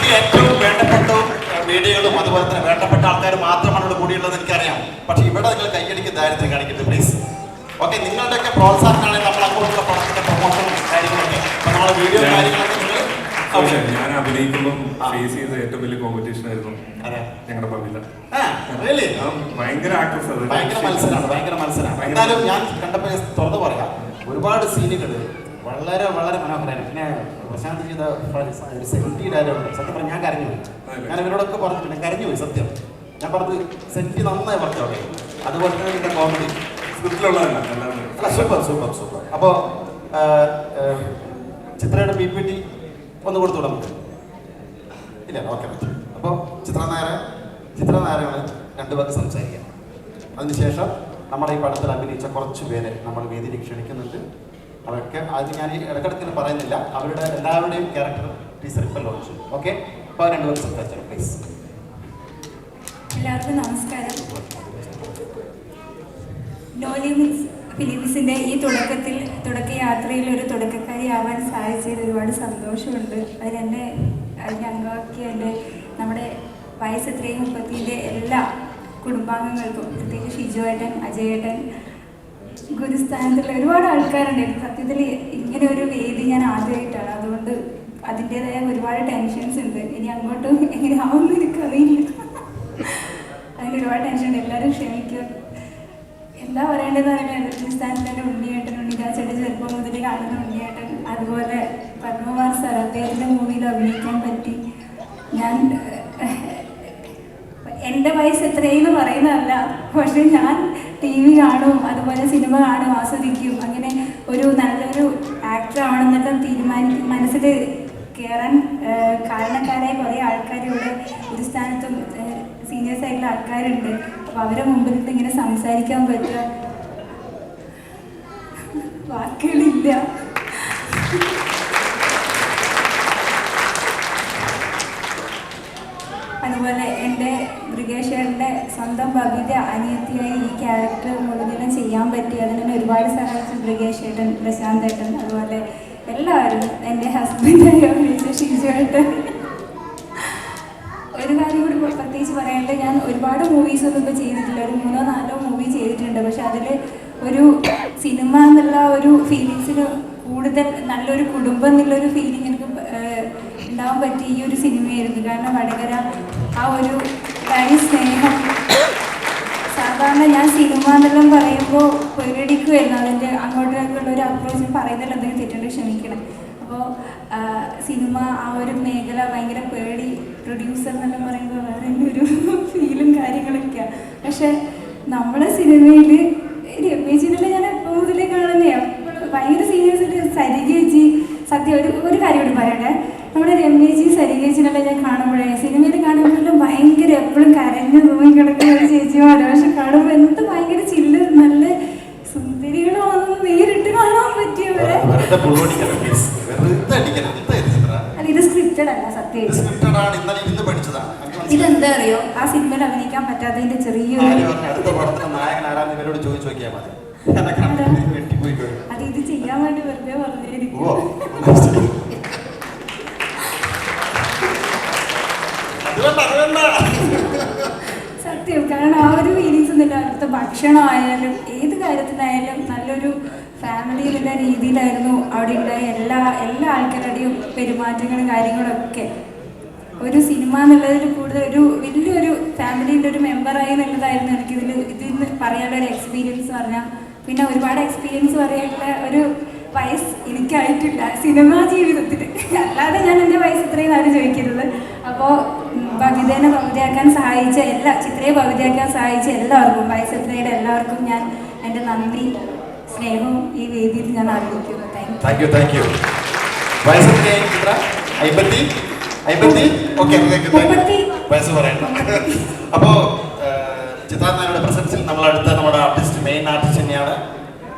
എനിക്ക് ഏറ്റവും വേണ്ടപ്പെട്ട വീഡിയോകളും അതുപോലെ തന്നെ വേണ്ടപ്പെട്ട ആൾക്കാർ മാത്രമാണ് ഇവിടെ കൂടിയുള്ളത് എനിക്കറിയാം. പക്ഷെ ഇവിടെ നിങ്ങൾ കൈയടിക്ക് ദാരിദ്ര്യം കാണിക്കരുത് പ്ലീസ്. ഓക്കെ, നിങ്ങളുടെയൊക്കെ പ്രോത്സാഹനമാണ് നമ്മൾ അങ്ങോട്ടുള്ള പടത്തിന്റെ പ്രൊമോഷനും കാര്യങ്ങളൊക്കെ. അപ്പൊ നമ്മുടെ വീഡിയോ കാര്യങ്ങളൊക്കെ നിങ്ങൾ ഞാൻ അഭിനയിക്കുമ്പോൾ ഫേസ് ചെയ്ത ഏറ്റവും വലിയ കോമ്പറ്റീഷൻ ആയിരുന്നു ഞങ്ങളുടെ പവില. ഭയങ്കര ആക്ട്രസ്, ഭയങ്കര മത്സരമാണ്. എന്തായാലും ഞാൻ കണ്ടപ്പോൾ തുറന്നു പറയാം, ഒരുപാട് സീനുകൾ വളരെ വളരെ മനോഹരമാണ്. പിന്നെ പ്രശാന്ത് ചെയ്ത ഒരു 70 ഡയലോഗ് സത്യം പറഞ്ഞാൽ ഞാൻ കരഞ്ഞുപോയി. ഞാൻ ഇവരോടൊക്കെ പറഞ്ഞിട്ടുണ്ട്, കരഞ്ഞുപോയി സത്യം. ഞാൻ പറഞ്ഞത് സെൻറ്റി നന്നായി പറഞ്ഞോളെ. അതുപോലെ തന്നെ ഇതിന്റെ കോമഡി സൂപ്പർ. അപ്പോൾ ചിത്രയുടെ PPT ഒന്ന് കൊടുത്തു നമുക്ക് ഇല്ല? ഓക്കെ. അപ്പോൾ ചിത്രനായകന് 2 വാക്ക് സംസാരിക്കാം. അതിനുശേഷം നമ്മുടെ ഈ പടത്തിൽ അഭിനയിച്ച കുറച്ച് പേരെ നമ്മൾ വേദിയിൽ ക്ഷണിക്കുന്നുണ്ട്. അവർക്ക് അത് ഞാൻ ഇടക്കിടക്കിന് പറയുന്നില്ല, അവരുടെ എല്ലാവരുടെയും ക്യാരക്ടർ ടീച്ചർ ഇപ്പം ലോഞ്ച്. ഓക്കെ, അപ്പോൾ 2 വാക്ക് സംസാരിച്ചാൽ പ്ലീസ്. എല്ലാവർക്കും നമസ്കാരം. നോലിവുഡ് ഫിലിംസിൻ്റെ ഈ തുടക്കയാത്രയിൽ ഒരു തുടക്കക്കാരിയാവാൻ സാധിച്ചതിൽ ഒരുപാട് സന്തോഷമുണ്ട്. അതിലെന്നെ അംഗമാക്കിയ നമ്മുടെ വയസ്സ് 30 എല്ലാ കുടുംബാംഗങ്ങൾക്കും, പ്രത്യേകിച്ച് ഷിജു ഏട്ടൻ, അജയ് ഏട്ടൻ, ഗുരുസ്ഥാനത്തുള്ള ഒരുപാട് ആൾക്കാരുണ്ട്. സത്യത്തിൽ ഇങ്ങനെ ഒരു വേദി ഞാൻ ആദ്യമായിട്ടാണ്. അതുകൊണ്ട് അതിൻ്റെതായ ഒരുപാട് ടെൻഷൻസ് ഉണ്ട്. ഇനി അങ്ങോട്ടും എങ്ങനെ ആവുമെന്ന് എനിക്കറിയില്ല. അതിന് ഒരുപാട് ടെൻഷൻ ഉണ്ട്. എല്ലാവരും ക്ഷമിക്കുക. എന്താ പറയേണ്ടതെന്ന് പറയുന്നത്, ഗുരുസ്ഥാനത്തിൻ്റെ ഉണ്ണിയേട്ടൻ, ഉണ്ണിരാജേട്ടൻ ചെറുപ്പം മുതൽ കാണുന്ന ഉണ്ണിയേട്ടൻ, അതുപോലെ പത്മകുമാർ സാർ, അദ്ദേഹത്തിൻ്റെ മൂവിയിൽ അഭിനയിക്കാൻ പറ്റി. ഞാൻ എൻ്റെ വയസ്സ് എത്രയെന്ന് പറയുന്നതല്ല, പക്ഷെ ഞാൻ TV കാണും, അതുപോലെ സിനിമ കാണും, ആസ്വദിക്കും. അങ്ങനെ ഒരു നല്ലൊരു ആക്ടർ ആവണമെന്നൊക്കെ മനസ്സിൽ കയറാൻ കാരണക്കാരായ കുറേ ആൾക്കാർ ഇവിടെ ഒരു സ്ഥാനത്തും സീനിയേഴ്സ് ആയിട്ടുള്ള ആൾക്കാരുണ്ട്. അപ്പോൾ അവരെ മുമ്പിലിട്ട് ഇങ്ങനെ സംസാരിക്കാൻ പറ്റുക വാക്കുകളില്ല. അതുപോലെ എൻ്റെ ബ്രിഗേഷേറിൻ്റെ സ്വന്തം ഭവിത അനിയത്തിയായി ഈ ക്യാരക്ടർ മുഴുവനും ചെയ്യാൻ പറ്റി. അതിനെ ഒരുപാട് സഹായിച്ചു ബ്രിഗേഷേട്ടൻ, പ്രശാന്ത് ഏട്ടൻ, അതുപോലെ എല്ലാവരും. എൻ്റെ ഹസ്ബൻഡായി അഭിനയിച്ച ഷിജു ഏട്ടൻ. ഒരു കാര്യം കൂടി പ്രത്യേകിച്ച് പറയാനുണ്ട്, ഞാൻ ഒരുപാട് മൂവീസൊന്നും ഇപ്പോൾ ചെയ്തിട്ടില്ല. ഒരു 3-4 മൂവി ചെയ്തിട്ടുണ്ട്. പക്ഷെ അതിൽ ഒരു സിനിമ എന്നുള്ള ഒരു ഫീലിങ്സിന് കൂടുതൽ നല്ലൊരു കുടുംബം എന്നുള്ളൊരു ഫീലിംഗ് എനിക്ക് ഉണ്ടാവാൻ പറ്റി ഈ ഒരു സിനിമയായിരുന്നു. കാരണം വടകര ആ ഒരു തനി സ്നേഹം. സാധാരണ ഞാൻ സിനിമ എന്നെല്ലാം പറയുമ്പോൾ പേടിക്കുമായിരുന്നു. അതിൻ്റെ അങ്ങോട്ടേക്കുള്ള ഒരു അപ്രോച്ച് പറയുന്നതിൽ എന്തെങ്കിലും തെറ്റുണ്ട് ക്ഷമിക്കണം. അപ്പോൾ സിനിമ ആ ഒരു മേഖല ഭയങ്കര പേടി, പ്രൊഡ്യൂസർ എന്നെല്ലാം പറയുമ്പോൾ വേറെ ഒരു ഫീലും കാര്യങ്ങളൊക്കെയാണ്. പക്ഷെ നമ്മുടെ സിനിമയിൽ രമേശിനെല്ലാം ഞാൻ എപ്പോൾ മുതലേ കാണുന്നതാണ്. ഭയങ്കര സീരിയസായിട്ട് സരികേച്ചി, സത്യം ഒരു കാര്യം കൂടി പറയട്ടെ, നമ്മുടെ രമേശി സരികേച്ചിനെല്ലാം ഞാൻ കാണുമ്പോഴേ സിനിമയിൽ കാണുമ്പോഴെല്ലാം ഭയങ്കര എപ്പോഴും കരഞ്ഞു തൂങ്ങി കിടക്കുന്ന ഒരു ചേച്ചിമാരോ. പക്ഷെ കാണുമ്പോൾ എന്ത് ഭയങ്കര ചില്ല്, നല്ല സുന്ദരികളാണെന്ന് നേരിട്ട് കാണാൻ പറ്റിയവരെ. ഇത് സ്ക്രിപ്റ്റഡ് അല്ല, സത്യം. ഇതെന്താ അറിയോ, ആ സിനിമയിൽ അഭിനയിക്കാൻ പറ്റാത്തതിന്റെ ചെറിയൊരു അത് ഇത് ചെയ്യാൻ വേണ്ടി വെറുതെ പറഞ്ഞായിരിക്കും. സത്യം. കാരണം ആ ഒരു ഫീലിങ്സ് ഒന്നുമില്ല. അവിടുത്തെ ഭക്ഷണമായാലും ഏത് കാര്യത്തിനായാലും നല്ലൊരു ഫാമിലിയിലുള്ള രീതിയിലായിരുന്നു അവിടെ ഉണ്ടായ എല്ലാ ആൾക്കാരുടെയും പെരുമാറ്റങ്ങളും കാര്യങ്ങളൊക്കെ. ഒരു സിനിമ എന്നുള്ളതിൽ കൂടുതൽ ഒരു വലിയൊരു ഫാമിലിൻ്റെ ഒരു മെമ്പറായി എന്നുള്ളതായിരുന്നു ഇതിന് പറയാനുള്ള ഒരു എക്സ്പീരിയൻസ് പറഞ്ഞാൽ. പിന്നെ ഒരുപാട് എക്സ്പീരിയൻസ് പറയാനുള്ള ഒരു വയസ്സ് എനിക്കായിട്ടില്ല സിനിമാ ജീവിതത്തിൽ. അല്ലാതെ ഞാൻ എൻ്റെ വയസ്സ് ഇത്രയും ആരും ചോദിക്കരുത്. അപ്പോൾ ഭവിതേനെ ഭവിതയാക്കാൻ സഹായിച്ച ചിത്രയെ ഭവിതയാക്കാൻ സഹായിച്ച എല്ലാവർക്കും, വയസ്സത്രയുടെ എല്ലാവർക്കും ഞാൻ എൻ്റെ നന്ദി, സ്നേഹവും ഈ വേദിയിൽ ഞാൻ അറിയിക്കുന്നു. Thank you. വയസ്സ് പറയണം. അപ്പോൾ ചിത്രാനായുടെ പ്രസൻസിൽ നമ്മൾ അടുത്ത